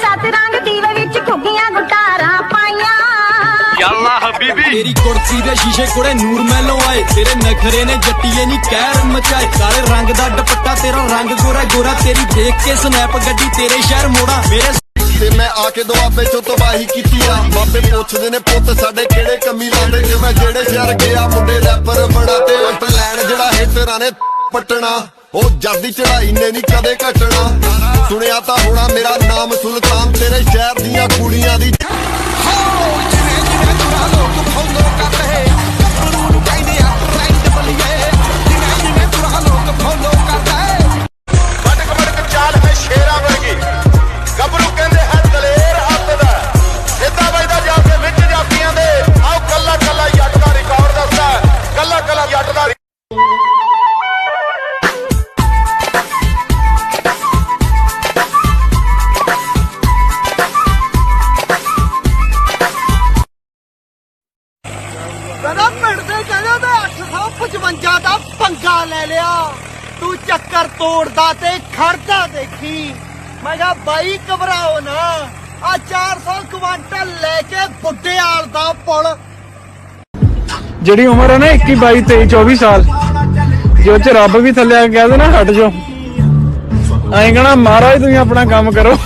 सत रंग दीवे विच घुग्गियां गुटारां पाइयां यल्ला हबीबी तेरी कुर्सी दे शीशे कोड़े नूर महलों आए तेरे नखरे ने जट्टिए नी कहर मचाए काले रंग दा दुपट्टा तेरा रंग गोरा गोरा तेरी देख के स्नैप गड्डी तेरे शहर मोड़ा मेरे ਤੇ ਮੈਂ ਆ ਕੇ ਦੁਆਬੇ ਚੋਂ ਤਬਾਹੀ ਕੀਤੀ ਆ ਬਾਬੇ ਪੁੱਛਦੇ ਨੇ ਪੁੱਤ ਸਾਡੇ ਕਿਹੜੇ ਕਮੀ ਲਾਉਂਦੇ ਕਿ ਮੈਂ ਜਿਹੜੇ ਸ਼ਹਿਰ ਗਿਆ ਮੁੰਡੇ ਰੈਪਰ ਬਣਾ ਤੇ ਪਲਾਨ ਜਿਹੜਾ ਹੇਟਰਾਂ ਨੇ ਪਟਣਾ ਉਹ ਜੱਦੀ ਚੜਾਈ ਨੇ ਨਹੀਂ ਕਦੇ ਘਟਣਾ ਸੁਣਿਆ ਤਾਂ ਹੋਣਾ ਮੇਰਾ ਨਾਮ ਸੁਲਤਾਨ ਤੇਰੇ ਸ਼ਹਿਰ ਦੀਆਂ ਕੁੜੀਆਂ ਦੀ ਕਹਿੰਦਾ 855 ਦਾ ਪੰਗਾ ਲੈ ਲਿਆ ਤੂੰ ਚੱਕਰ ਤੋੜਦਾ ਤੇ ਖੜਦਾ ਦੇਖੀ ਮੈਂ ਕਿਹਾ ਬਾਈ ਘਬਰਾਓ ਨਾ ਆ 400 ਕੁਆਂਟਲ ਲੈ ਕੇ ਬੁੱਢਿਆਲ ਦਾ ਪੁਲ ਜਿਹੜੀ ਉਮਰ ਹੈ ਨਾ 21 22 23 24 ਸਾਲ ਜੋ ਚ ਰੱਬ ਵੀ ਥੱਲੇ ਆ ਕੇ ਕਹਿ ਦੇ ਨਾ ਹਟ ਜਾਓ ਐਂ ਕਹਣਾ ਮਹਾਰਾਜ ਤੁਸੀਂ ਆਪਣਾ ਕੰਮ ਕਰੋ